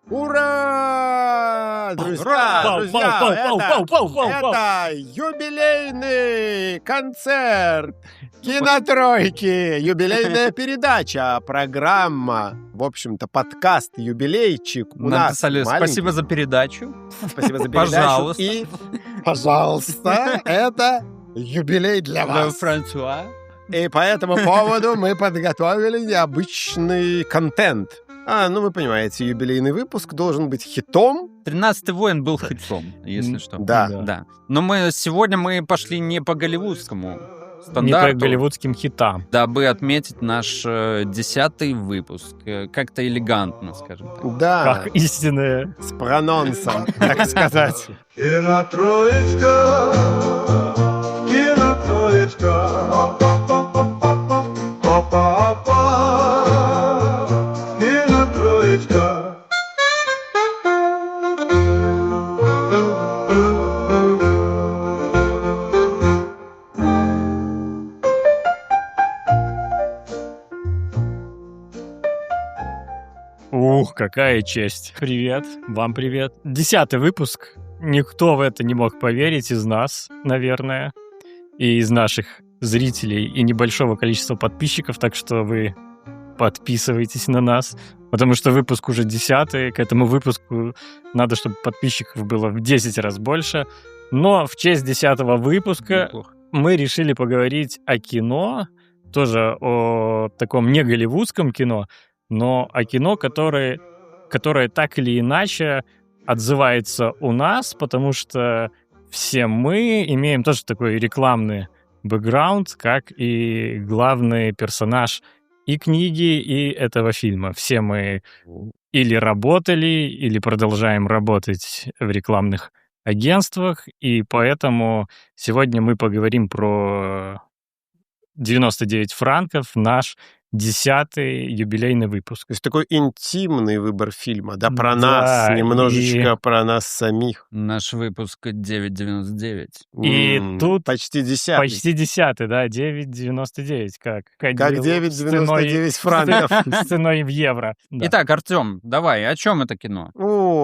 Ура! Друзья, это юбилейный концерт Кинотройки, юбилейная передача, программа, в общем-то, подкаст, юбилейчик у нас Написали маленький. спасибо за передачу. Спасибо за передачу. Пожалуйста. И, пожалуйста, это юбилей для вас. Франсуа. И по этому поводу мы подготовили необычный контент. Вы понимаете, юбилейный выпуск должен быть хитом. 13-й воин был хитом, если что. Да. Но сегодня мы пошли не по голливудскому стандарту. Не по голливудским хитам. Дабы отметить наш 10-й выпуск. Как-то элегантно, скажем так. Да. Как истинное. С прононсом, так сказать. Кинотроечка, кинотроечка. Ух, какая честь. Привет, вам привет. 10-й выпуск. Никто в это не мог поверить из нас, наверное, и из наших зрителей, и небольшого количества подписчиков, так что вы подписывайтесь на нас, потому что выпуск уже 10-й, к этому выпуску надо, чтобы подписчиков было в 10 раз больше. Но в честь 10-го выпуска мы решили поговорить о кино, тоже о таком не голливудском кино, но о кино, которое так или иначе отзывается у нас, потому что все мы имеем тоже такой рекламный бэкграунд, как и главный персонаж и книги, и этого фильма. Все мы или работали, или продолжаем работать в рекламных агентствах, и поэтому сегодня мы поговорим про 99 франков, наш 10-й юбилейный выпуск. То есть такой интимный выбор фильма, да, про нас, немножечко про нас самих. Наш выпуск 9.99. И тут почти 10-й. Почти 10-й, да, 9.99, как 9.99 франков. С ценой в евро. Да. Итак, Артем, давай, о чем это кино?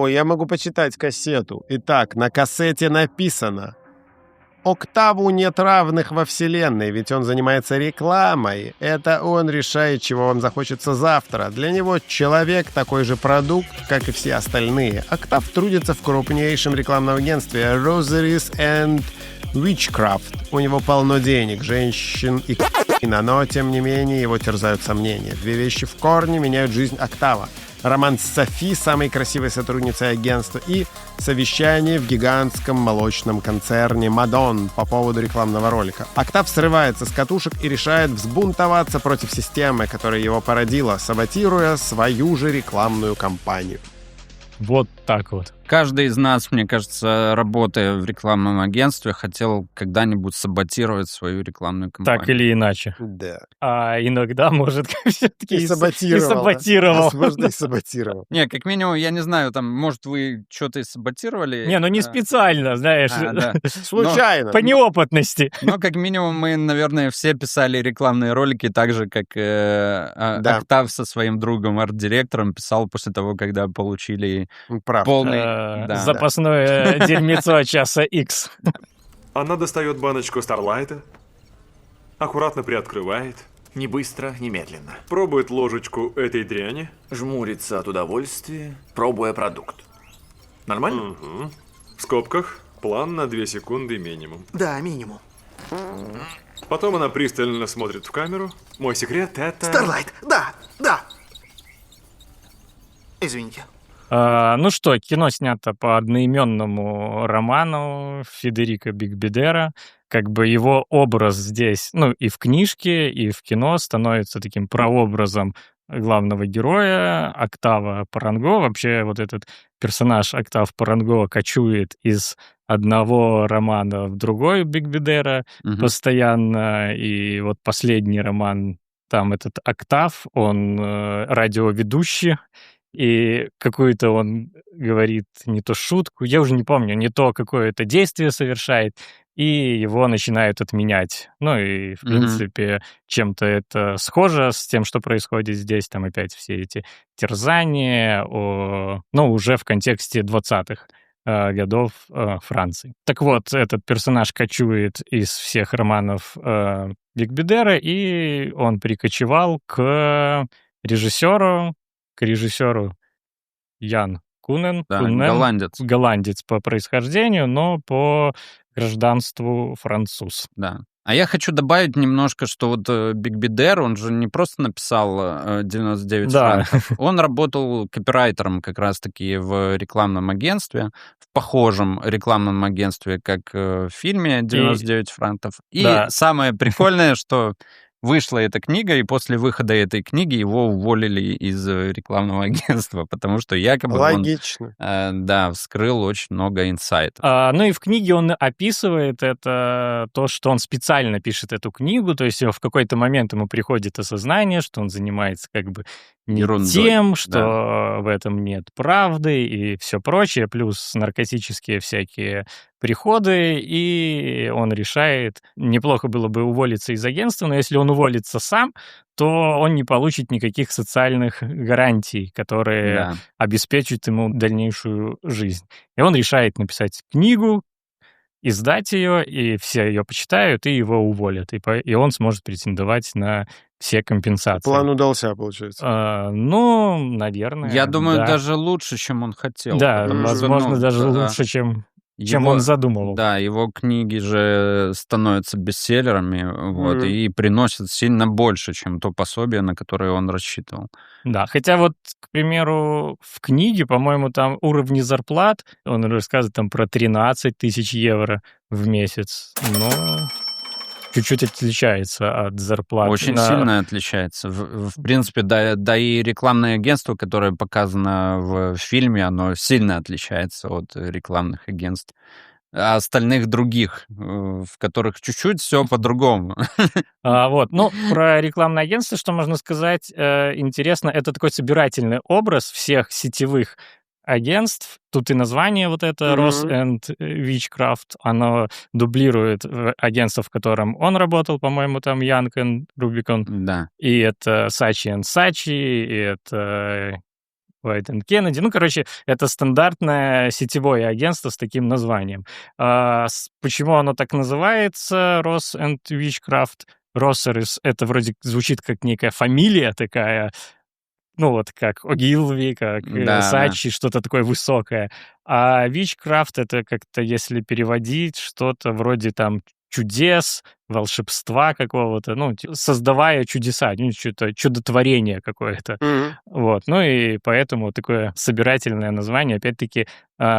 Я могу почитать кассету. Итак, на кассете написано: Октаву нет равных во вселенной, ведь он занимается рекламой. Это он решает, чего вам захочется завтра. Для него человек такой же продукт, как и все остальные. Октав трудится в крупнейшем рекламном агентстве Rosaries and Witchcraft. У него полно денег, женщин и но тем не менее его терзают сомнения. Две вещи в корне меняют жизнь Октава: роман с Софи, самой красивой сотрудницей агентства, и совещание в гигантском молочном концерне Мадон по поводу рекламного ролика. Октав срывается с катушек и решает взбунтоваться против системы, которая его породила, саботируя свою же рекламную кампанию. Вот так вот. Каждый из нас, мне кажется, работая в рекламном агентстве, хотел когда-нибудь саботировать свою рекламную кампанию. Так или иначе. Да. А иногда, может, все-таки и саботировал. Возможно, и саботировал. Не, как минимум, я не знаю, там, может, вы что-то и саботировали. Не, не специально, знаешь. Случайно. По неопытности. Но, как минимум, мы, наверное, все писали рекламные ролики так же, как Октав со своим другом, арт-директором, писал после того, когда получили полный... запасное дерьмецо часа X. Она достает баночку Старлайта, аккуратно приоткрывает. Не быстро, не медленно. Пробует ложечку этой дряни. Жмурится от удовольствия, пробуя продукт. Нормально? Угу. В скобках план на 2 секунды минимум. Да, минимум. Потом она пристально смотрит в камеру. Мой секрет — это... Старлайт, да. Извините. Ну что, кино снято по одноименному роману Федерико Бигбедера. Как бы его образ здесь, и в книжке, и в кино становится таким прообразом главного героя Октава Паранго. Вообще вот этот персонаж Октав Паранго кочует из одного романа в другой Бигбедера постоянно. И вот последний роман, там этот Октав, он радиоведущий, и какую-то он говорит не то шутку, я уже не помню, не то какое-то действие совершает, и его начинают отменять. Ну и, в принципе, чем-то это схоже с тем, что происходит здесь. Там опять все эти терзания, уже в контексте 20-х годов Франции. Так вот, этот персонаж кочует из всех романов Бигбедера, и он прикочевал к режиссеру Ян Кунен. Да, голландец. Голландец по происхождению, но по гражданству француз. Да. А я хочу добавить немножко, что вот Бигбедер, он же не просто написал 99 франков, он работал копирайтером как раз-таки в рекламном агентстве, в похожем рекламном агентстве, как в фильме 99 франков. И самое прикольное, что вышла эта книга, и после выхода этой книги его уволили из рекламного агентства, потому что якобы логично. Он вскрыл очень много инсайтов. Ну и в книге он описывает это, то, что он специально пишет эту книгу, то есть в какой-то момент ему приходит осознание, что он занимается как бы не ерундой, тем, что в этом нет правды и все прочее, плюс наркотические всякие приходы, и он решает, неплохо было бы уволиться из агентства, но если он уволится сам, то он не получит никаких социальных гарантий, которые обеспечат ему дальнейшую жизнь. И он решает написать книгу, издать ее, и все ее почитают, и его уволят. И он сможет претендовать на все компенсации. План удался, получается. Наверное. Я думаю, даже лучше, чем он хотел. Да, возможно, даже лучше, чем он задумывал. Да, его книги же становятся бестселлерами, и приносят сильно больше, чем то пособие, на которое он рассчитывал. Да, хотя вот, к примеру, в книге, по-моему, там уровни зарплат, он рассказывает там про 13 тысяч евро в месяц, но чуть-чуть отличается от зарплаты. Очень сильно отличается. В принципе, да и рекламное агентство, которое показано в фильме, оно сильно отличается от рекламных агентств. А остальных других, в которых чуть-чуть все по-другому. Про рекламное агентство, что можно сказать, интересно, это такой собирательный образ всех сетевых агентств. Тут и название вот это Ross and Witchcraft, оно дублирует агентство, в котором он работал, по-моему, там Young and Rubicon. Да. И это Saatchi & Saatchi, и это White and Kennedy. Это стандартное сетевое агентство с таким названием. Почему оно так называется, Ross and Witchcraft? Россерис, это вроде звучит как некая фамилия такая, как Огилви, как Сачи, что-то такое высокое. А Witchcraft — это как-то, если переводить, что-то вроде там чудес, волшебства какого-то, создавая чудеса, что-то чудотворение какое-то. И поэтому такое собирательное название, опять-таки,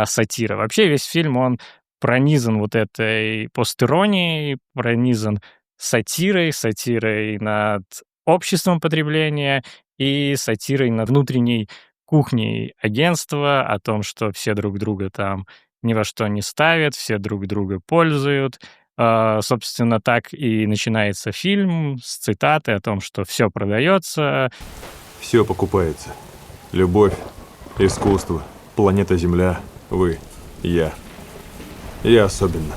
сатира. Вообще весь фильм, он пронизан вот этой постиронией, пронизан сатирой над обществом потребления и сатирой над внутренней кухней агентства, о том, что все друг друга там ни во что не ставят, все друг друга пользуют. Собственно, так и начинается фильм с цитаты о том, что все продается. Все покупается. Любовь, искусство, планета Земля, вы, я. Я особенно.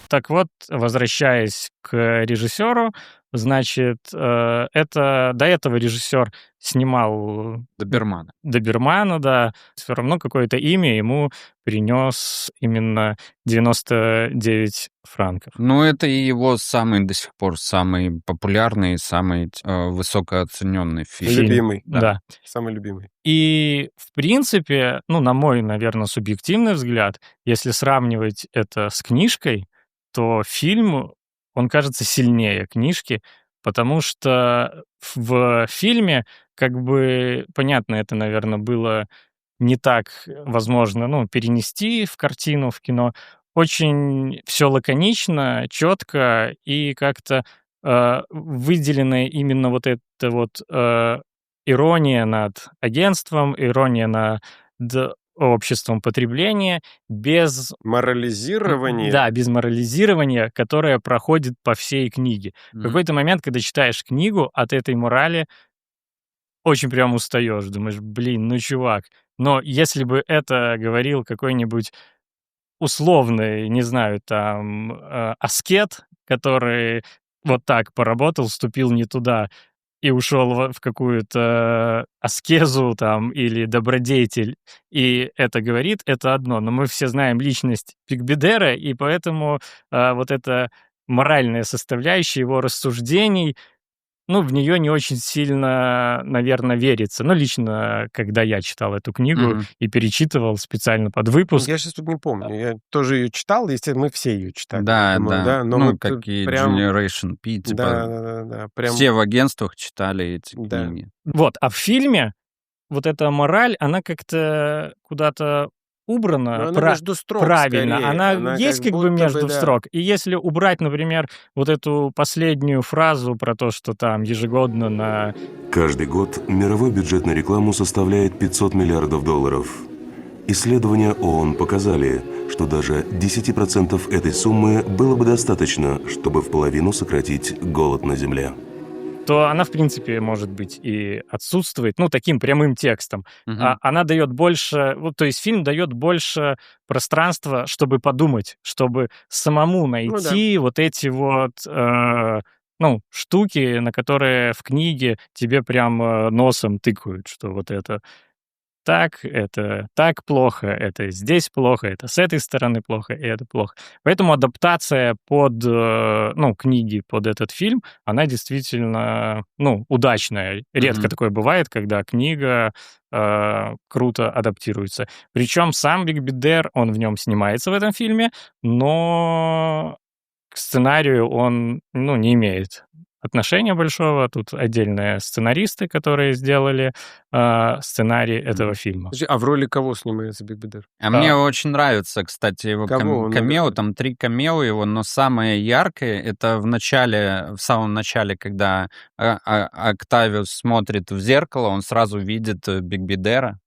Так вот, возвращаясь к режиссеру, значит, до этого режиссер снимал Добермана, да. Все равно какое-то имя ему принес именно 99 франков. Это и его до сих пор самый популярный, самый высокооцененный фильм. Любимый. Да. Самый любимый. И, в принципе, на мой, наверное, субъективный взгляд, если сравнивать это с книжкой, то фильм, он кажется сильнее книжки, потому что в фильме, понятно, это, наверное, было не так возможно, перенести в картину, в кино. Очень все лаконично, четко и как-то выделена именно вот эта вот ирония над агентством, ирония над обществом потребления, без морализирования. Да, без морализирования, которое проходит по всей книге. В какой-то момент, когда читаешь книгу, от этой морали очень прям устаешь, думаешь, блин, ну, чувак. Но если бы это говорил какой-нибудь условный, не знаю, там, аскет, который вот так поработал, вступил не туда и ушел в какую-то аскезу там или добродетель, и это говорит, это одно. Но мы все знаем личность Бигбидера, и поэтому вот эта моральная составляющая его рассуждений, ну, в нее не очень сильно, наверное, верится. Ну, лично, когда я читал эту книгу Мгм. и перечитывал специально под выпуск, Я сейчас тут не помню. Я тоже ее читал, естественно, мы все ее читали, Да, думаю, да. да. Но Ну, вот как и прям... Generation P, Да, типа, да, да, прям... все в агентствах читали эти Да. книги. вот, а в фильме вот эта мораль, она как-то куда-то Но убрана она между строк правильно. скорее. Она Она есть как как бы будто бы, между да. строк. И если убрать, например, вот эту последнюю фразу про то, что там ежегодно на... Каждый год мировой бюджет на рекламу составляет 500 миллиардов долларов. Исследования ООН показали, что даже 10% этой суммы было бы достаточно, чтобы в половину сократить голод на Земле. то она, в принципе, может быть, и отсутствует, ну, таким прямым текстом. Мгм. Она дает больше, вот, то есть фильм дает больше пространства, чтобы подумать, чтобы самому найти вот эти вот, ну, штуки, на которые в книге тебе прям носом тыкают, что вот это так плохо, это здесь плохо, это с этой стороны плохо, и это плохо. Поэтому адаптация под, ну, книги под этот фильм, она действительно, ну, удачная. Редко Мгм. такое бывает, когда книга круто адаптируется. Причем сам Биг Бидер, он в нем снимается в этом фильме, но к сценарию он, ну, не имеет отношения большого. Тут отдельные сценаристы, которые сделали сценарий этого фильма. Подожди, а в роли кого снимается Биг Бидер? А мне очень нравится, кстати, его Кого он камео. играет? Там 3 камео его, но самое яркое — это в самом начале, когда Октавиус смотрит в зеркало, он сразу видит Биг Бидера,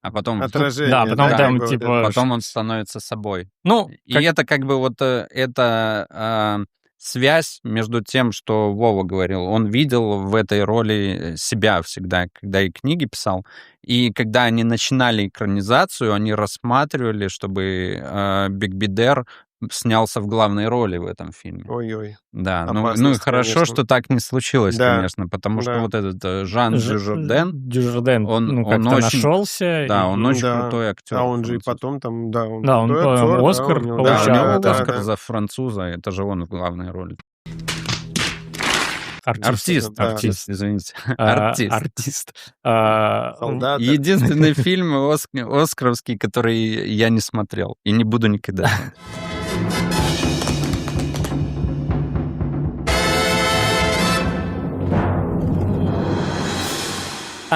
а потом Отражение, Да, потом да, там, какое-то. типа, потом он становится собой. ну, И это как бы вот это связь между тем, что Вова говорил. Он видел в этой роли себя всегда, когда и книги писал. И когда они начинали экранизацию, они рассматривали, чтобы Биг Бидер снялся в главной роли в этом фильме. Ой-ой. Да, ну и Опасность, хорошо, конечно. что так не случилось, Да, конечно, потому что да. вот этот Жан Дюжарден, Дюжарден, он ну, как-то очень, нашелся. да, он очень Да. крутой актер. А он же и француз. потом там, да, он Да, он, крутой актер, да, Оскар у него, Да, у получал, него да, Оскар да. за француза, это же он в главной роли. артист. да. Артист. Извините. Артист. Артист. Солдат. Единственный фильм оскаровский, который я не смотрел и не буду никогда.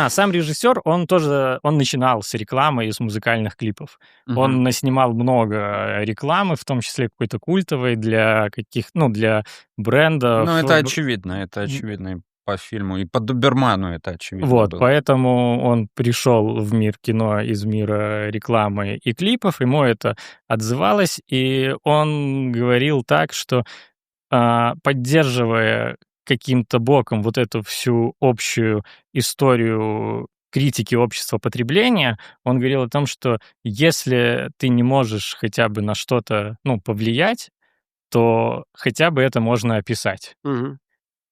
Сам режиссер, он тоже, он начинал с рекламы и с музыкальных клипов. Он Мгм. наснимал много рекламы, в том числе какой-то культовой для для брендов. Ну, это очевидно и по фильму, и по Доберману это очевидно Вот, было. поэтому он пришел в мир кино из мира рекламы и клипов, ему это отзывалось, и он говорил так, что поддерживая каким-то боком вот эту всю общую историю критики общества потребления, он говорил о том, что если ты не можешь хотя бы на что-то, ну, повлиять, то хотя бы это можно описать. Мгм.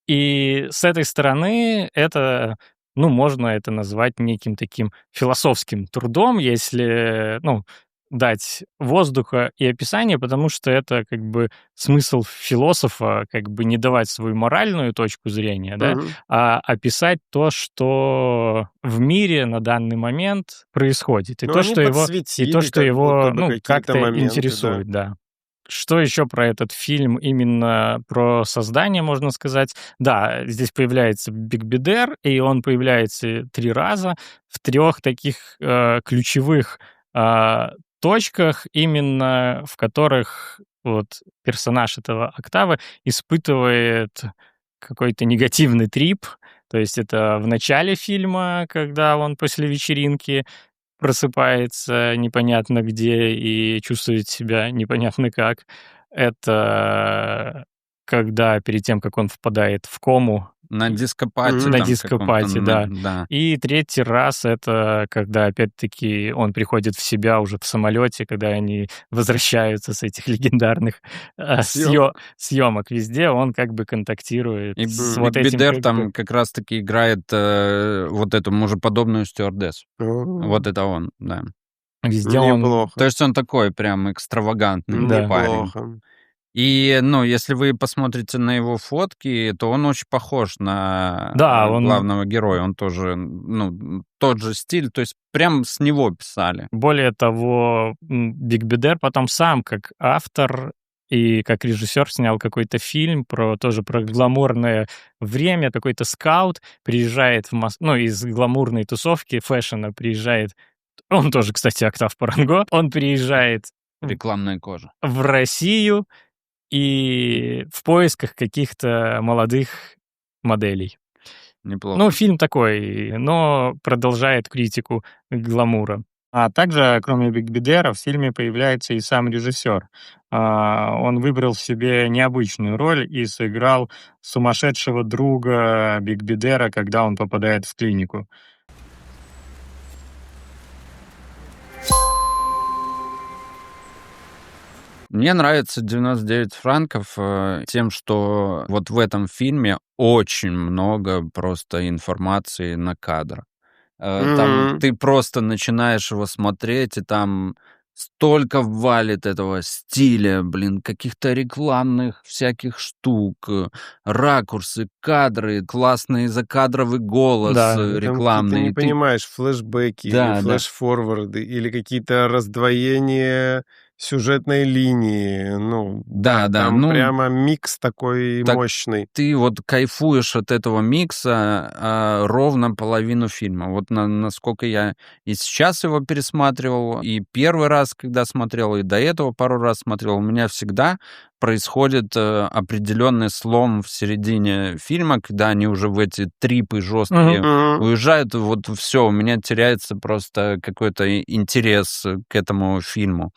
И с этой стороны это, ну, можно это назвать неким таким философским трудом, если, ну, дать воздуха и описание, потому что это как бы смысл философа, как бы не давать свою моральную точку зрения, да, Мгм. а описать то, что в мире на данный момент происходит, и Ну, то, они что его, подсветили и то, что как его, будто бы ну, какие-то как-то моменты, интересует, да. Что еще про этот фильм, именно про создание, можно сказать? Да, здесь появляется Биг Бидер, и он появляется 3 раза в 3 таких ключевых точках, именно в которых вот персонаж этого Октавы испытывает какой-то негативный трип. То есть это в начале фильма, когда он после вечеринки просыпается непонятно где и чувствует себя непонятно как. Это когда перед тем, как он впадает в кому, На дископате. На там дископате, каком-то, да. И третий раз это когда, опять-таки, он приходит в себя уже в самолете, когда они возвращаются с этих легендарных съемок везде, он как бы контактирует И с Биг вот этим... Бидер как бы- там как раз-таки играет вот эту мужеподобную стюардессу. Вот это он, да. Везде он... Неплохо. То есть он такой прям экстравагантный Да. парень. Неплохо. И, если вы посмотрите на его фотки, то он очень похож на Да, он- главного героя. Он тоже, тот же стиль, то есть прям с него писали. Более того, Биг Бидер потом сам как автор и как режиссер снял какой-то фильм тоже про гламурное время. Какой-то скаут приезжает в из гламурной тусовки фэшена приезжает. Он тоже, кстати, Октав Паранго. Он приезжает Рекламная кожа. в Россию и в поисках каких-то молодых моделей. Неплохо. Фильм такой, но продолжает критику гламура. А также, кроме Биг Бидера, в фильме появляется и сам режиссер. Он выбрал себе необычную роль и сыграл сумасшедшего друга Биг Бидера, когда он попадает в клинику. Мне нравится 99 франков тем, что вот в этом фильме очень много просто информации на кадр. Там ты просто начинаешь его смотреть, и там столько валит этого стиля, каких-то рекламных всяких штук, ракурсы, кадры, классный закадровый голос Да. Там рекламный. Ты не и понимаешь, флешбеки Да, или флеш-форварды, или какие-то раздвоения сюжетной линии. Да, там прямо микс такой так мощный. ты вот кайфуешь от этого микса ровно половину фильма. Вот насколько я и сейчас его пересматривал, и первый раз, когда смотрел, и до этого пару раз смотрел, у меня всегда происходит определенный слом в середине фильма, когда они уже в эти трипы жесткие уезжают, вот все, у меня теряется просто какой-то интерес к этому фильму,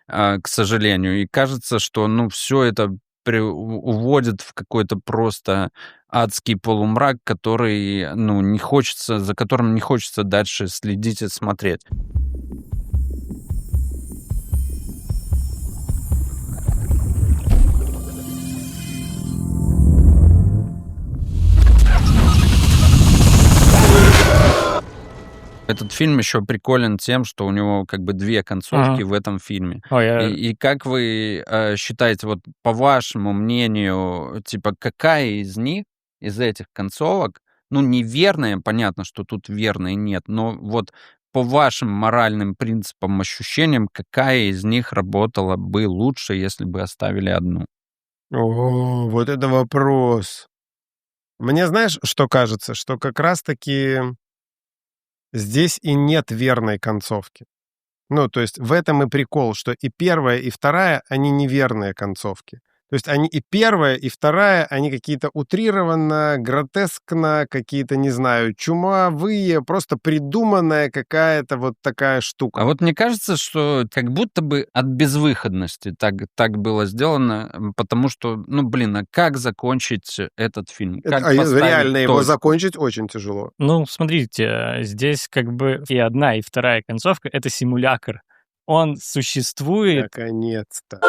к сожалению. И кажется, что, все это уводит в какой-то просто адский полумрак, который, не хочется, за которым не хочется дальше следить и смотреть. Этот фильм еще приколен тем, что у него как бы две концовки в этом фильме. И как вы считаете, вот по вашему мнению, типа какая из них, из этих концовок, неверная, понятно, что тут верной нет, но вот по вашим моральным принципам, ощущениям, какая из них работала бы лучше, если бы оставили одну? О, вот это вопрос. Мне знаешь, что кажется? Что как раз-таки здесь и нет верной концовки. То есть в этом и прикол, что и первая, и вторая, они неверные концовки. То есть они и первая, и вторая, они какие-то утрированно, гротескно, какие-то, не знаю, чумовые, просто придуманная какая-то вот такая штука. А вот мне кажется, что как будто бы от безвыходности так было сделано, потому что, а как закончить этот фильм? Как поставить реально его точку? закончить очень тяжело. Смотрите, здесь как бы и одна, и вторая концовка — это симулятор. Он существует... Наконец-то.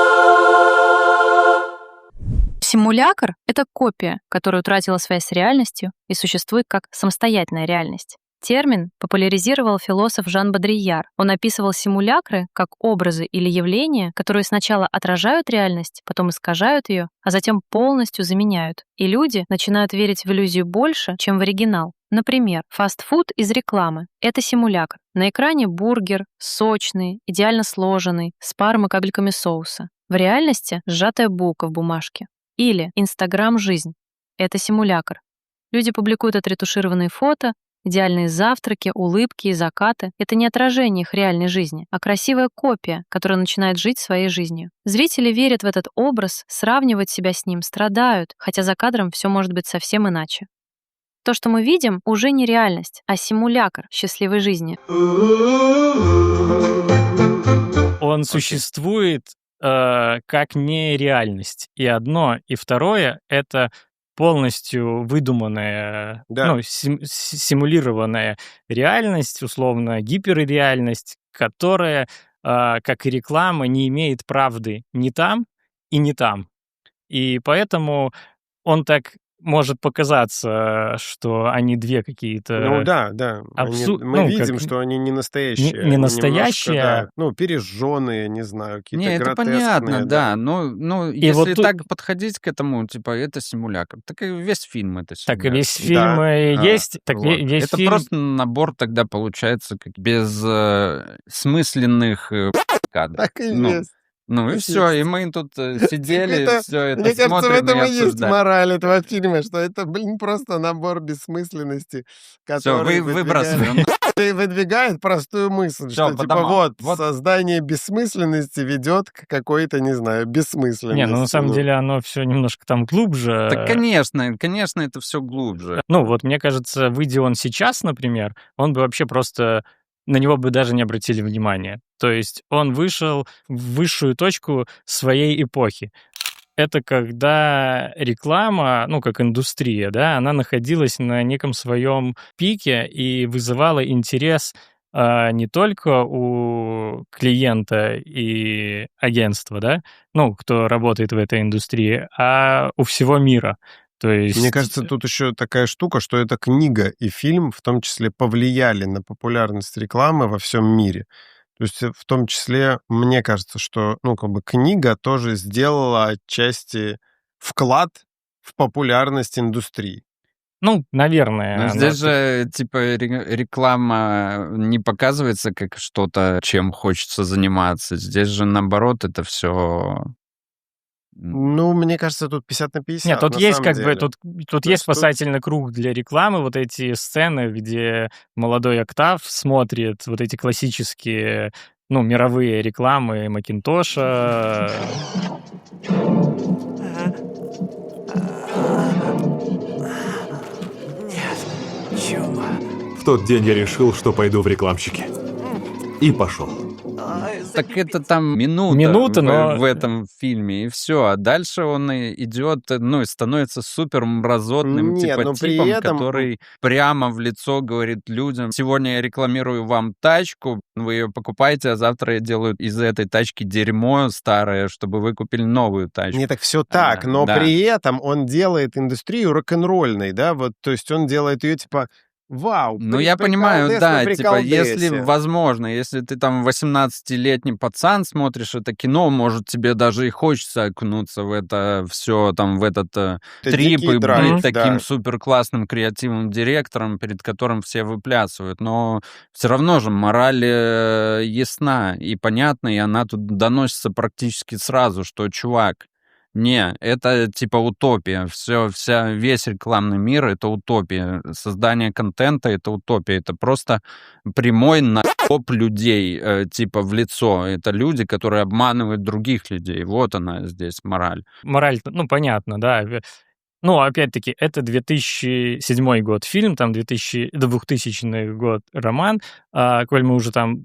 Симулятор — это копия, которая утратила связь с реальностью и существует как самостоятельная реальность. Термин популяризировал философ Жан Бодрияр. Он описывал симулякры как образы или явления, которые сначала отражают реальность, потом искажают ее, а затем полностью заменяют. И люди начинают верить в иллюзию больше, чем в оригинал. Например, фастфуд из рекламы — это симулятор. На экране бургер, сочный, идеально сложенный, с паром и капельками соуса. В реальности сжатая булка в бумажке. Или Инстаграм-жизнь — это симулятор. Люди публикуют отретушированные фото, идеальные завтраки, улыбки и закаты. Это не отражение их реальной жизни, а красивая копия, которая начинает жить своей жизнью. Зрители верят в этот образ, сравнивают себя с ним, страдают, хотя за кадром все может быть совсем иначе. То, что мы видим, уже не реальность, а симулятор счастливой жизни. Он существует как нереальность. И одно, и второе — это полностью выдуманная, Да. ну, симулированная реальность, условно, гиперреальность, которая, как и реклама, не имеет правды ни там и не там. И поэтому он так может показаться, что они две Ну какие-то да. Мы видим, что они не настоящие. не Они немножко, настоящие. да, пережженные, не знаю, какие-то Не, это гротескные. понятно, да. Ну, И вот если тут- так подходить к этому, типа, это симулятор. Так и весь фильм это Так и симулятор. весь фильм есть, так Вот. весь Это фильм... просто набор тогда получается как без смысленных кадров. Так и Ну, есть. Ну и Так все, есть. и мы тут сидели, Это, все это Мне кажется, в смотрим этом и и есть обсуждаем. мораль этого фильма, что это, просто набор бессмысленности, Все, который выбрасываем. выдвигает простую мысль, Всё, что, потому- вот, вот- создание бессмысленности ведет к какой-то, не знаю, бессмысленности. Не, ну на самом деле оно все немножко там глубже. Так, конечно, это все глубже. Ну, вот мне кажется, выйдя он сейчас, например, он бы вообще просто... На него бы даже не обратили внимания. То есть он вышел в высшую точку своей эпохи. Это когда реклама, ну, как индустрия, да, она находилась на неком своем пике и вызывала интерес не только у клиента и агентства, да, ну, кто работает в этой индустрии, а у всего мира. То есть... Мне кажется, тут еще такая штука, что эта книга и фильм в том числе повлияли на популярность рекламы во всем мире. То есть в том числе, мне кажется, что, книга тоже сделала отчасти вклад в популярность индустрии. Ну, наверное. Но она- здесь же, типа, реклама не показывается как что-то, чем хочется заниматься. Здесь же, наоборот, это все... Мне кажется, тут 50 на 50. Нет, тут на есть самом как бы, деле. тут То есть есть тут- спасательный круг для рекламы, вот эти сцены, где молодой Октав смотрит вот эти классические, ну, мировые рекламы Макинтоша. В тот день я решил, что пойду в рекламщики. И пошел. Так это там Минута, но- в этом фильме, и все. А дальше он идет, и становится супер мразотным, Нет, но при типом, этом- который прямо в лицо говорит людям: сегодня я рекламирую вам тачку, вы ее покупаете, а завтра я делаю из этой тачки дерьмо старое, чтобы вы купили новую тачку. Не, так все так, но да. при этом он делает индустрию рок-н-ролльной, да, вот, то есть он делает ее типа вау. Ну, я понимаю, приколдес да, на типа, если, приколдесе. возможно, если ты там 18-летний пацан смотришь это кино, может, тебе даже и хочется окунуться в это все, там, в этот Это трип дикий и драйв, быть таким да. супер классным креативным директором, перед которым все выплясывают. Но все равно же мораль ясна и понятна, и она тут доносится практически сразу, что, чувак, не, это типа утопия. Весь рекламный мир — это утопия. Создание контента — это утопия. Это просто прямой наеб людей, типа в лицо. Это люди, которые обманывают других людей. Вот она здесь мораль. Мораль, ну, понятно, да. Ну, опять-таки, это 2007 год фильм, там 2000 год роман, коль мы уже там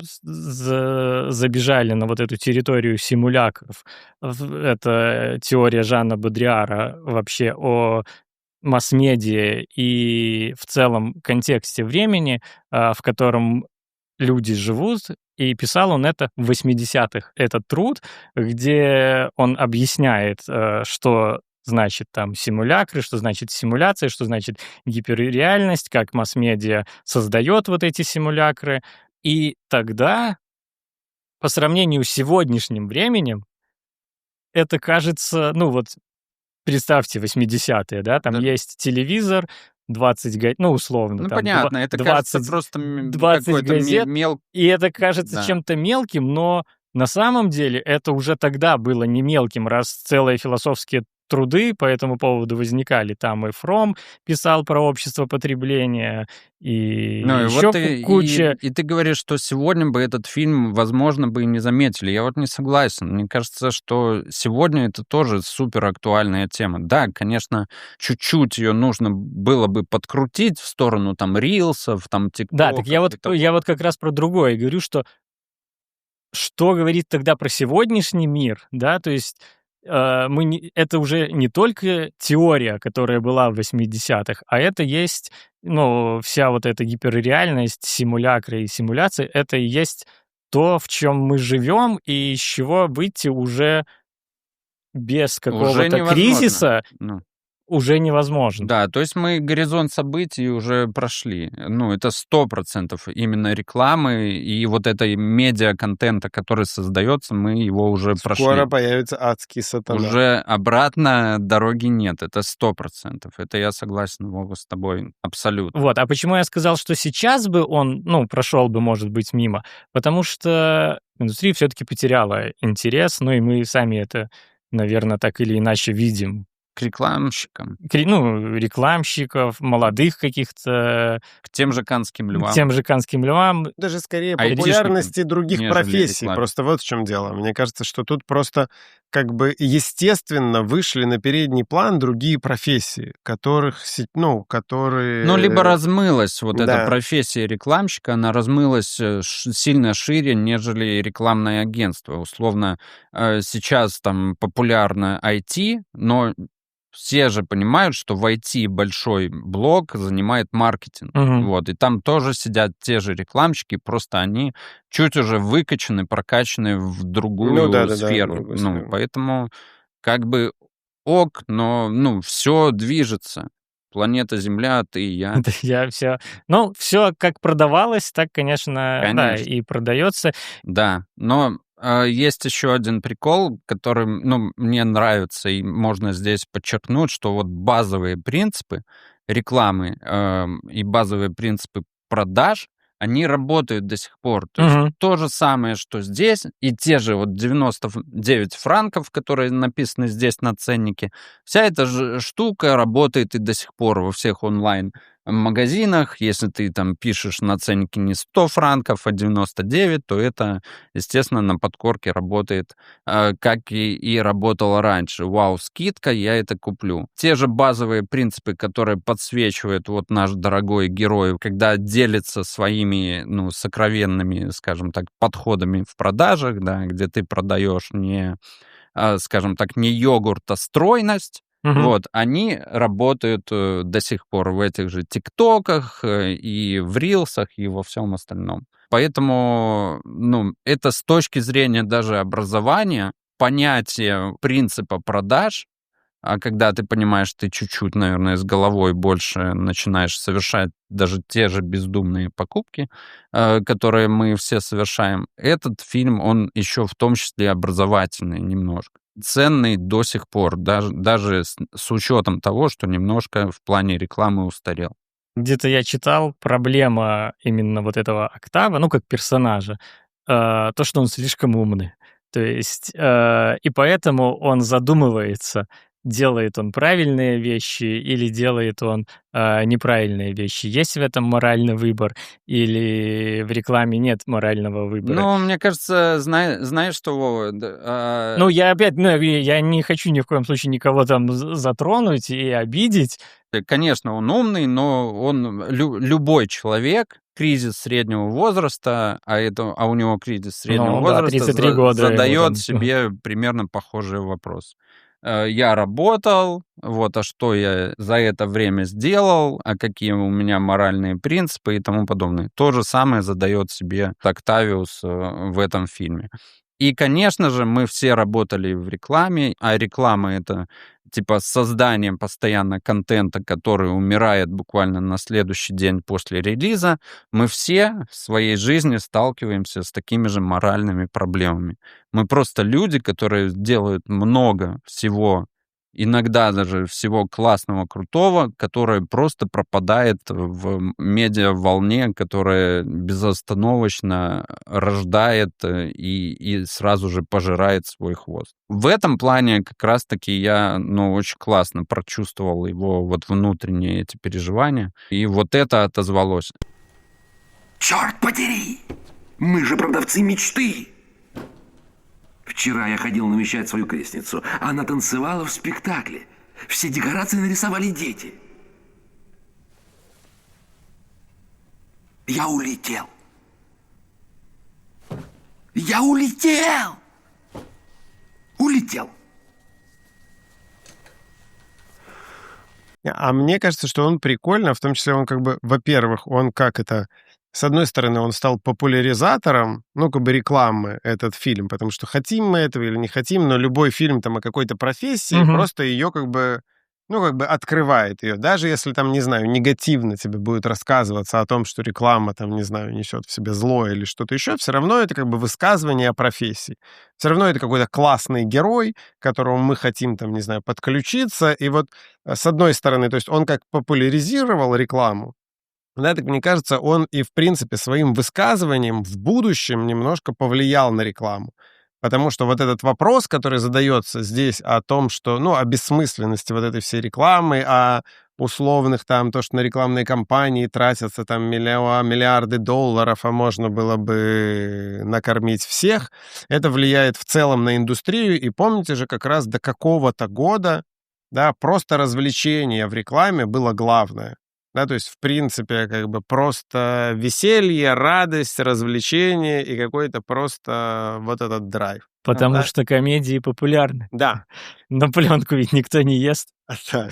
забежали на вот эту территорию симулякров. Это теория Жана Бодриара вообще о масс-медиа и в целом контексте времени, в котором люди живут, и писал он это в 80-х. Этот труд, где он объясняет, что значит там симулякры, что значит симуляция, что значит гиперреальность, как масс-медиа создает вот эти симулякры. И тогда, по сравнению с сегодняшним временем, это кажется, ну вот, представьте, 80-е, да, там Да. есть телевизор, 20 ну, условно. Ну, там, понятно, это 20 кажется просто 20 какой-то газет, и это кажется Да. чем-то мелким, но на самом деле это уже тогда было не мелким, раз целые философские труды по этому поводу возникали. Там и Фром писал про общество потребления, и Ну, и еще вот куча... и ты говоришь, что сегодня бы этот фильм, возможно, бы и не заметили. Я вот не согласен. Мне кажется, что сегодня это тоже супер актуальная тема. Да, конечно, чуть-чуть ее нужно было бы подкрутить в сторону там рилсов, там тиктоков. Да, так я и того. вот как раз про другое говорю, что говорит тогда про сегодняшний мир, да, то есть это уже не только теория, которая была в 80-х, а это есть, вся вот эта гиперреальность, симулякры и симуляции, это и есть то, в чем мы живем, и из чего выйти уже без какого-то кризиса уже невозможно. Да, то есть мы горизонт событий уже прошли. Это 100% именно рекламы и вот этой медиа-контента, который создается, мы его уже прошли. Скоро появится адский сатана. Уже обратно дороги нет, это 100%. Это я согласен, Вова, с тобой абсолютно. Вот, а почему я сказал, что сейчас бы он, прошел бы, может быть, мимо? Потому что индустрия все-таки потеряла интерес, и мы сами это, наверное, так или иначе видим. К рекламщикам. Рекламщиков, молодых каких-то. К тем же Каннским львам. К тем же Каннским львам. Даже скорее популярности других профессий. Рекламе. Просто вот в чем дело. Мне кажется, что тут просто естественно вышли на передний план другие профессии, которые... либо размылась эта профессия рекламщика, она размылась сильно шире, нежели рекламное агентство. Условно, сейчас там популярно IT, но все же понимают, что в IT большой блок занимает маркетинг. И там тоже сидят те же рекламщики, просто они чуть уже выкачаны, прокачаны в другую сферу. Поэтому но все движется. Планета Земля, ты и я. Я все. Все как продавалось, так, конечно. Да, и продается. Да, но есть еще один прикол, который, мне нравится, и можно здесь подчеркнуть, что базовые принципы рекламы и базовые принципы продаж, они работают до сих пор. То есть то же самое, что здесь, и те же 99 франков, которые написаны здесь на ценнике, вся эта штука работает и до сих пор во всех онлайн-магазинах. Если ты там пишешь на ценнике не 100 франков, а 99, то это, естественно, на подкорке работает, как и работало раньше. Вау, скидка, я это куплю. Те же базовые принципы, которые подсвечивает наш дорогой герой, когда делится своими сокровенными, скажем так, подходами в продажах, да, где ты продаешь не, скажем так, не йогурт, а стройность. Они работают до сих пор в этих же ТикТоках и в Рилсах и во всем остальном. Поэтому, это с точки зрения даже образования, понятие принципа продаж, а когда ты понимаешь, ты чуть-чуть, наверное, с головой больше начинаешь совершать даже те же бездумные покупки, которые мы все совершаем, этот фильм, он еще в том числе образовательный немножко. Ценный до сих пор, даже с учетом того, что немножко в плане рекламы устарел. Где-то я читал, проблема именно этого Октава, как персонажа, то, что он слишком умный. То есть, и поэтому он задумывается, делает он правильные вещи или делает он неправильные вещи. Есть в этом моральный выбор или в рекламе нет морального выбора? Мне кажется, знаешь, что, Вова... Я не хочу ни в коем случае никого там затронуть и обидеть. Конечно, он умный, но он любой человек, кризис среднего возраста, а у него кризис среднего возраста, 33 года задает себе примерно похожий вопрос. Я работал, а что я за это время сделал, а какие у меня моральные принципы и тому подобное. То же самое задает себе Октавиус в этом фильме. И, конечно же, мы все работали в рекламе, а реклама — это созданием постоянно контента, который умирает буквально на следующий день после релиза. Мы все в своей жизни сталкиваемся с такими же моральными проблемами. Мы просто люди, которые делают много всего, иногда даже всего классного, крутого, которое просто пропадает в медиа-волне, которая безостановочно рождает и сразу же пожирает свой хвост. В этом плане как раз-таки я, очень классно прочувствовал его внутренние эти переживания, и это отозвалось. Черт подери! Мы же продавцы мечты! Вчера я ходил навещать свою крестницу. Она танцевала в спектакле. Все декорации нарисовали дети. Я улетел. Я улетел! Улетел. А мне кажется, что он прикольно, в том числе он как бы, во-первых, он как это... С одной стороны, он стал популяризатором, ну, как бы рекламы, этот фильм, потому что хотим мы этого или не хотим, но любой фильм там о какой-то профессии просто ее как бы, ну, как бы открывает ее. Даже если там, не знаю, негативно тебе будет рассказываться о том, что реклама там, не знаю, несет в себе зло или что-то еще, все равно это как бы высказывание о профессии. Все равно это какой-то классный герой, к которому мы хотим там, не знаю, подключиться. И вот с одной стороны, то есть он как популяризировал рекламу, да, так мне кажется, он и, в принципе, своим высказыванием в будущем немножко повлиял на рекламу. Потому что вот этот вопрос, который задается здесь о том, что, ну, о бессмысленности вот этой всей рекламы, о условных там, то, что на рекламные кампании тратятся там миллиарды долларов, а можно было бы накормить всех, это влияет в целом на индустрию. И помните же, как раз до какого-то года, да, просто развлечение в рекламе было главное. Да, то есть, в принципе, как бы просто веселье, радость, развлечение и какой-то просто вот этот драйв. Потому Да? что комедии популярны. Да. На пленку ведь никто не ест. Да.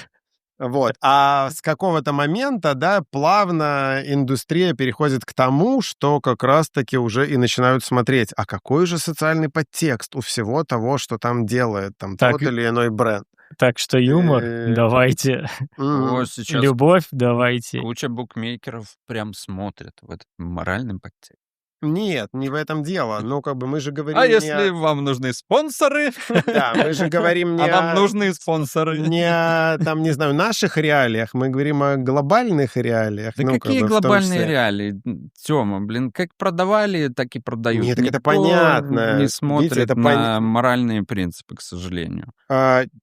Вот. А с какого-то момента, да, плавно индустрия переходит к тому, что как раз-таки уже и начинают смотреть, а какой же социальный подтекст у всего того, что там делает там Так, тот или иной бренд. так что юмор давайте, О, сейчас любовь давайте. куча букмекеров прям смотрят в этот моральный подтекст. Нет, не в этом дело. Ну, как бы мы же говорим А не если о... вам нужны спонсоры? Да, мы же говорим не А нам о... нужны спонсоры. не о, там, не знаю, наших реалиях, мы говорим о глобальных реалиях. Да ну, как какие бы, в том глобальные числе. реалии? Тёма, блин, как продавали, так и продают. Нет, так это Никто понятно. не Видите, смотрит это на моральные принципы, к сожалению.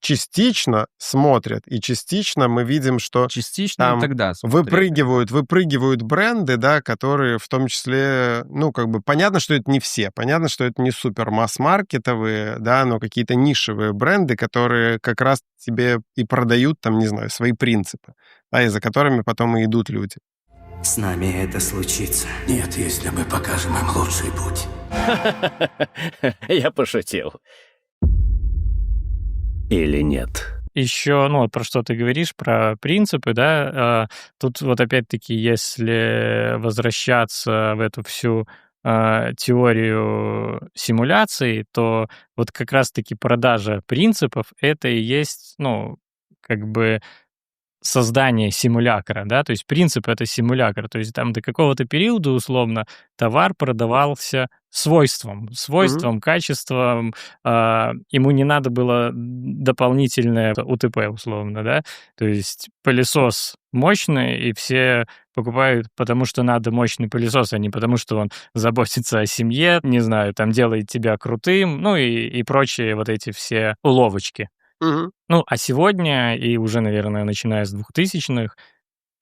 Частично смотрят, и частично мы видим, что Частично там тогда смотрели. выпрыгивают бренды, да, которые в том числе, ну, как бы, понятно, что это не все, понятно, что это не супер масс-маркетовые, да, но какие-то нишевые бренды, которые как раз тебе и продают, там, не знаю, свои принципы, да, и за которыми потом и идут люди. С нами это случится. Нет, если мы покажем им лучший путь. Я пошутил. Или нет? Еще, ну, вот про что ты говоришь, про принципы, да, тут вот опять-таки, если возвращаться в эту всю теорию симуляций, то вот как раз-таки продажа принципов — это и есть, ну, как бы создание симулякра, да, то есть принцип — это симулякр, то есть там до какого-то периода, условно, товар продавался свойством, качеством, ему не надо было дополнительное УТП, условно, да, то есть пылесос мощный, и все покупают, потому что надо мощный пылесос, а не потому что он заботится о семье, не знаю, там делает тебя крутым, ну и прочие вот эти все уловочки. Ну, а сегодня, и уже, наверное, начиная с 2000-х,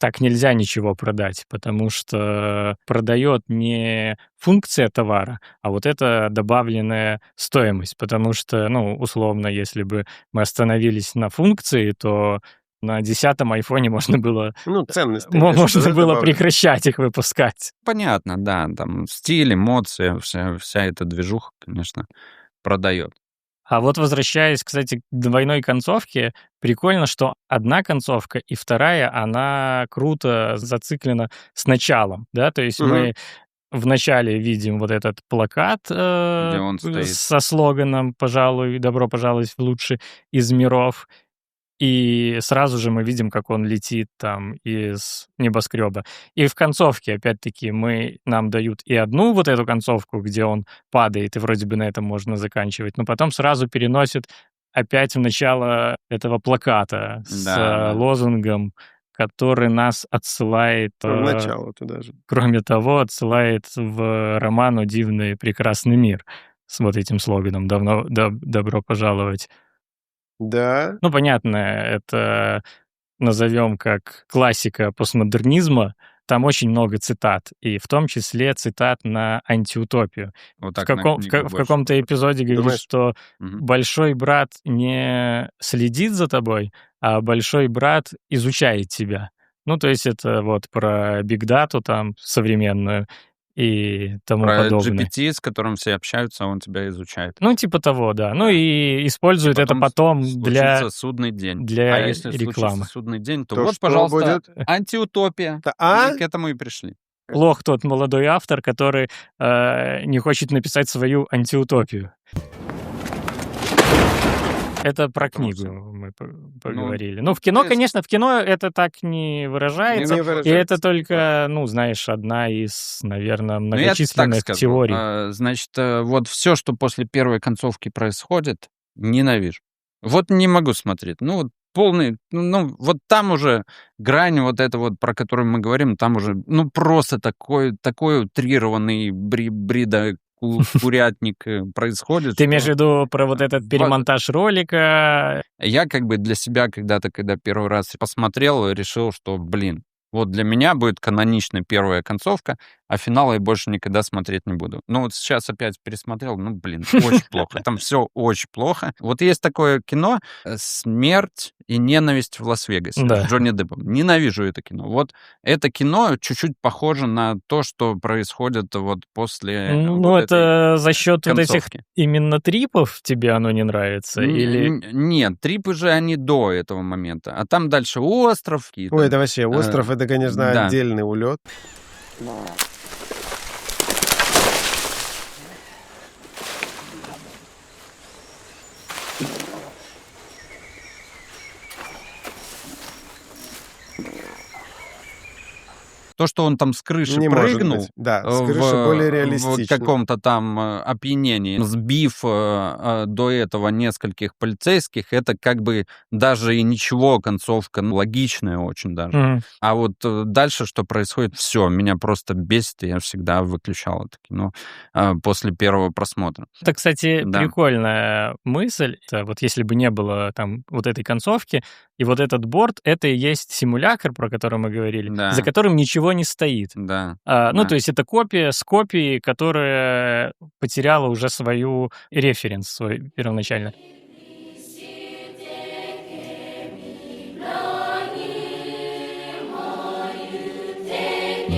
так нельзя ничего продать, потому что продает не функция товара, а вот эта добавленная стоимость, потому что, ну, условно, если бы мы остановились на функции, то на 10-м айфоне можно было, Ну, ценность. можно было прекращать их выпускать. Понятно, да, там стиль, эмоции, вся эта движуха, конечно, продает. А вот возвращаясь, кстати, к двойной концовке, прикольно, что одна концовка и вторая, она круто зациклена с началом, да, то есть мы вначале видим вот этот плакат Где он стоит. со слоганом «Пожалуй, добро пожаловать в лучший из миров», и сразу же мы видим, как он летит там из небоскреба. И в концовке, опять-таки, нам дают и одну вот эту концовку, где он падает, и вроде бы на этом можно заканчивать, но потом сразу переносит опять в начало этого плаката с лозунгом, который нас отсылает... В начало туда же. Кроме того, отсылает в роман «О дивный прекрасный мир» с вот этим слоганом «Добро пожаловать». Да. Ну, понятно, это назовем как классика постмодернизма. Там очень много цитат, и в том числе цитат на антиутопию. Вот В так каком-то эпизоде говорит, Думаешь? что большой брат не следит за тобой, а большой брат изучает тебя. Ну, то есть это вот про бигдату там современную. и тому Про подобное. GPT, с которым все общаются, он тебя изучает. Ну, типа того, да. Ну, и используют это потом для случится судный день. А для если рекламы. случится судный день, то То вот, что пожалуйста, будет? антиутопия. А? Мы к этому и пришли. Плох тот молодой автор, который не хочет написать свою антиутопию. Это про книгу мы поговорили. Ну, в кино, есть- конечно, в кино это так не выражается. Не И выражается. это только, ну, знаешь, одна из, наверное, Ну, я так многочисленных скажу. теорий. Значит, вот все, что после первой концовки происходит, ненавижу. Вот не могу смотреть. Ну, вот полный, ну, вот там уже грань вот эта вот, про которую мы говорим, там уже, ну, просто такой утрированный курятник происходит. Ты имеешь в что виду про вот этот перемонтаж ролика? Я как бы для себя когда-то, когда первый раз посмотрел, решил, что, блин, вот для меня будет каноничная первая концовка, а финала я больше никогда смотреть не буду. Ну вот сейчас опять пересмотрел, ну, блин, очень плохо. Там все очень плохо. Вот есть такое кино «Смерть и ненависть в Лас-Вегасе» Да. с Джонни Деппом. Ненавижу это кино. Вот это кино чуть-чуть похоже на то, что происходит вот после Ну, вот это за счет вот этих концовки. именно трипов тебе оно не нравится? Или... Нет, трипы же они до этого момента. А там дальше остров. какие-то. Ой, это вообще, остров, это, конечно, да. отдельный улет. То, что он там с крыши Не может прыгнул, быть. Да, с крыши более в реалистично. каком-то там опьянении, сбив до этого нескольких полицейских, это как бы даже и ничего, концовка логичная очень даже. Мгм. А вот дальше, что происходит, все, меня просто бесит, и я всегда выключал это кино после первого просмотра. Это, кстати, Да. прикольная мысль. Это вот если бы не было там вот этой концовки, и вот этот борт, это и есть симулятор, про который мы говорили, Да. за которым ничего не стоит. Да. Ну, Да. то есть это копия с копией, которая потеряла уже свою референс свой первоначально.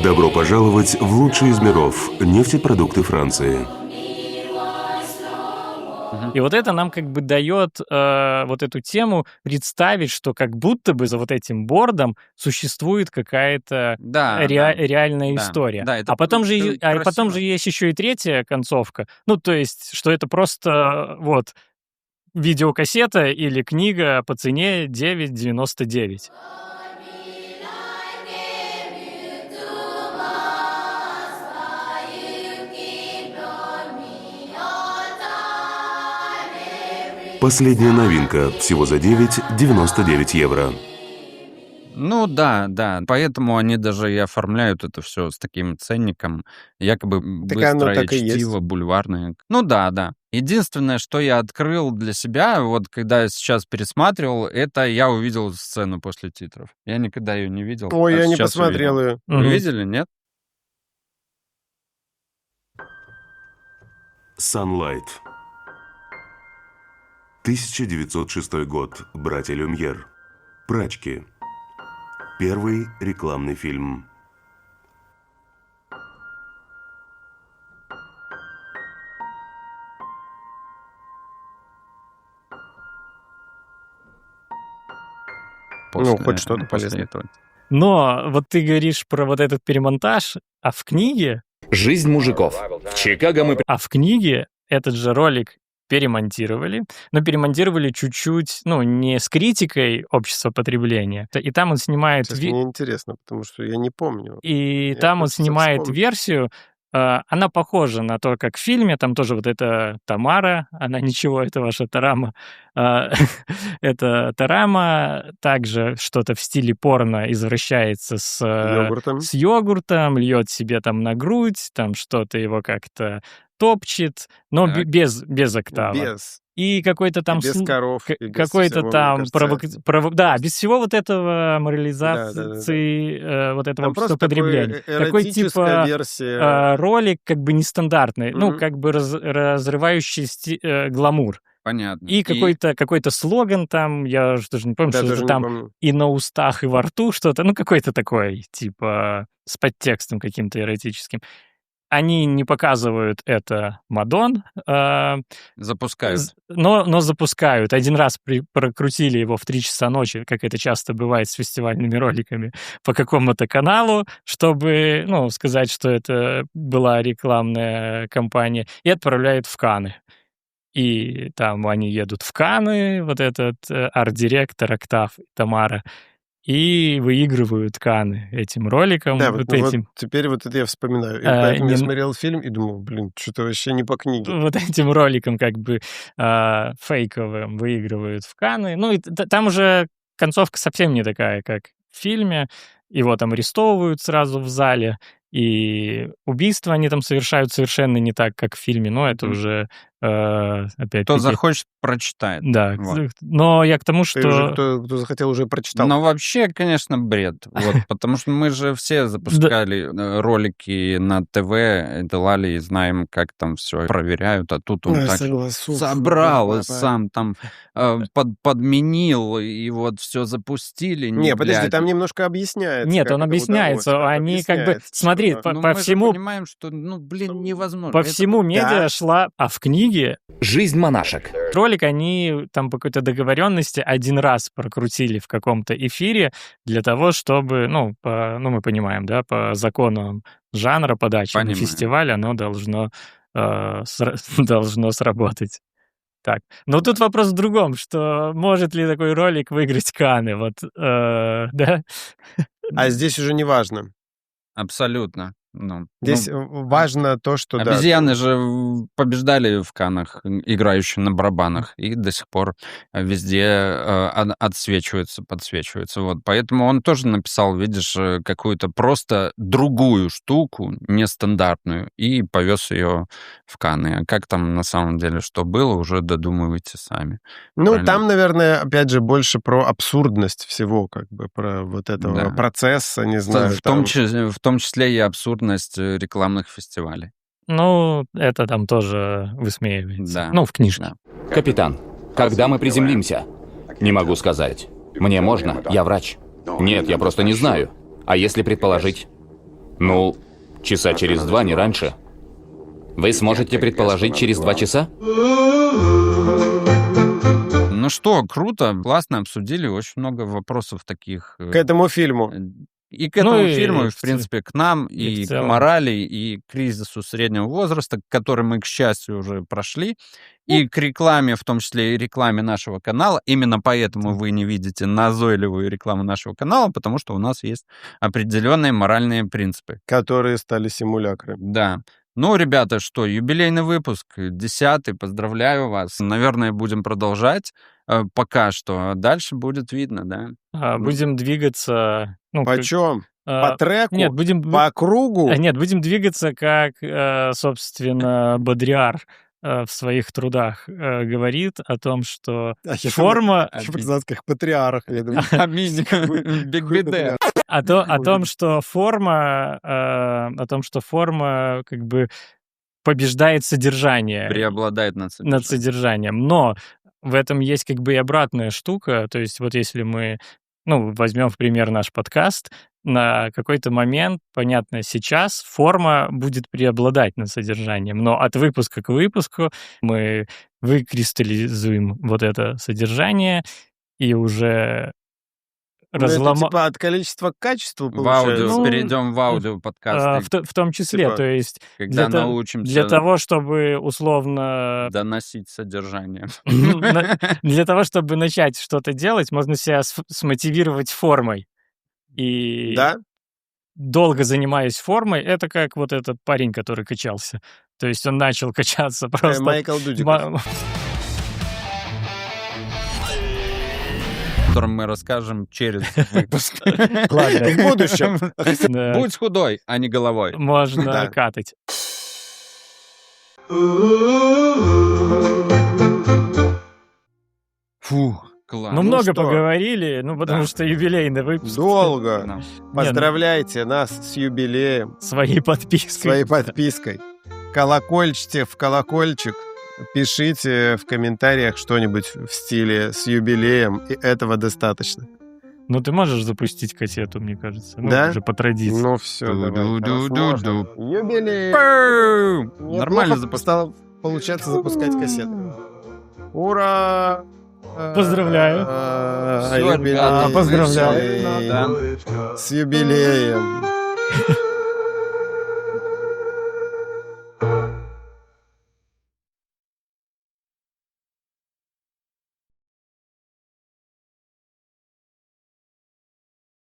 Добро пожаловать в лучший из миров – нефтепродукты Франции. И вот это нам как бы дает вот эту тему представить, что как будто бы за вот этим бордом существует какая-то Да, реальная да, история. да, это А потом же красиво. есть еще и третья концовка. Ну, то есть, что это просто вот видеокассета или книга по цене 9,99. Последняя новинка. Всего за 9,99 евро. Ну да, да. Поэтому они даже и оформляют это все с таким ценником, якобы Так оно быстрое так и есть. чтиво, бульварное. Ну да, да. Единственное, что я открыл для себя, вот когда я сейчас пересматривал, это я увидел сцену после титров. Я никогда ее не видел. Ой, а я не сейчас посмотрел увидел. ее. Вы Мгм. видели, нет? Sunlight. 1906 год. Братья Люмьер. Прачки. Первый рекламный фильм. Ну, хоть что-то после полезное. этого. Но вот ты говоришь про вот этот перемонтаж, а в книге Жизнь мужиков. В Чикаго мы... этот же ролик перемонтировали, но перемонтировали чуть-чуть, ну, не с критикой общества потребления. И там он снимает... Сейчас мне интересно, потому что я не помню. И Я там он просто снимает вспомнил. версию, она похожа на то, как в фильме, там тоже вот эта Тамара, она ничего, это ваша Тарама. Это Тарама, также что-то в стиле порно извращается Йогуртом. с йогуртом, льет себе там на грудь, там что-то его как-то топчет, но Так. без октава. Без. И какой-то там... Без коров. и без Какой-то всего, там... мне кажется. Да, без всего вот этого Да. морализации, вот этого Там просто общества потребления. Такой эротическая типа версия. ролик как бы нестандартный, ну, Мгм. как бы разрывающий гламур. Понятно. И какой-то слоган там, я уже даже не помню, Да, что даже это не там помню. и на устах, и во рту что-то, ну, какой-то такой, типа, с подтекстом каким-то эротическим. они не показывают это Мадон, Запускают. но запускают. Один раз прокрутили его в 3 часа ночи, как это часто бывает с фестивальными роликами, по какому-то каналу, чтобы, ну, сказать, что это была рекламная кампания, и отправляют в Канны. И там они едут в Канны, вот этот арт-директор Октав и Тамара, и выигрывают Канны этим роликом. Да, вот вот этим. теперь вот это я вспоминаю. И поэтому я смотрел фильм и думал, блин, что-то вообще не по книге. Вот этим роликом как бы фейковым выигрывают в Канны. Ну, и там уже концовка совсем не такая, как в фильме. Его там арестовывают сразу в зале, и убийства они там совершают совершенно не так, как в фильме. Но это уже опять-таки... Кто захочет, прочитает. Да, Вот. но я к тому, что... Кто захотел, уже прочитал. Но вообще, конечно, бред. Вот, потому что мы же все запускали ролики на ТВ, делали и знаем, как там все проверяют, а тут он так собрал, сам там подменил, и вот все запустили. Не, подожди, там немножко объясняется. Нет, он объясняется. Они как бы... Смотри, по всему... Мы понимаем, что, невозможно. По всему медиа шла... А в книге Жизнь монашек. ролик они там по какой-то договоренности один раз прокрутили в каком-то эфире для того, чтобы, мы понимаем, да, по законам жанра подачи на фестиваль оно должно сработать. Так. Но тут вопрос в другом, что может ли такой ролик выиграть Канны, вот, да? А здесь уже не важно. Абсолютно. Здесь важно то, что... Обезьяны же побеждали в Каннах, играющие на барабанах, и до сих пор везде подсвечиваются. Вот. Поэтому он тоже написал, видишь, какую-то просто другую штуку, нестандартную, и повез ее в Канны. А как там на самом деле что было, уже додумывайте сами. Правильно? Там, наверное, опять же, больше про абсурдность всего, как бы, про вот этого процесса, не знаю. В том числе и абсурдность рекламных фестивалей. Это там тоже высмеивается. Да. В книжке. Да. Капитан, когда мы приземлимся? Не могу сказать. Мне можно? Я врач. Нет, я просто не знаю. А если предположить? Часа через 2, не раньше. Вы сможете предположить через 2 часа? Ну что, круто, классно обсудили, очень много вопросов таких. К этому фильму. И к этому фильму, и, в принципе, к нам, и к морали, и к кризису среднего возраста, который мы, к счастью, уже прошли, и к рекламе, в том числе и рекламе нашего канала. Именно поэтому вы не видите назойливую рекламу нашего канала, потому что у нас есть определенные моральные принципы. Которые стали симулякрами. Да. Ребята, что, юбилейный выпуск, 10-й, поздравляю вас. Наверное, будем продолжать пока что, а дальше будет видно, да? Будем двигаться... Почем? По треку? Нет, будем... По кругу? Нет, будем двигаться, как, собственно, Бодрияр в своих трудах говорит о том, что форма... как патриарх. Аминь. Биг-бидер. О том, что форма как бы побеждает содержание. Преобладает над содержанием. Но в этом есть как бы и обратная штука. То есть вот если мы, возьмем в пример наш подкаст, на какой-то момент, понятно, сейчас форма будет преобладать над содержанием, но от выпуска к выпуску мы выкристаллизуем вот это содержание и уже от количества к качеству, получается. В аудио, перейдем в аудио подкасты. В том числе, то есть когда научимся для того, чтобы условно... доносить содержание. Для того, чтобы начать что-то делать, можно себя смотивировать формой. И долго занимаясь формой, это как вот этот парень, который качался. То есть он начал качаться просто... Майкл Дудиков. О котором мы расскажем через выпуск. Ладно. В будущем. Будь худой, а не головой. Можно катать. Фу, класс. Много поговорили, потому что юбилейный выпуск. Долго. Поздравляйте нас с юбилеем. Своей подпиской. Колокольчите в колокольчик. Пишите в комментариях что-нибудь в стиле «с юбилеем», и этого достаточно. Ну, ты можешь запустить кассету, мне кажется. Ну, Да? уже по традиции. Ну все, давай. Ду-ду-ду-ду. Юбилей! Пэу! Нормально Неплохо стало получаться запускать кассеты. Ура! Поздравляю. Всё, Юбилей. ребята, поздравляю. Юбилей. Да. С юбилеем.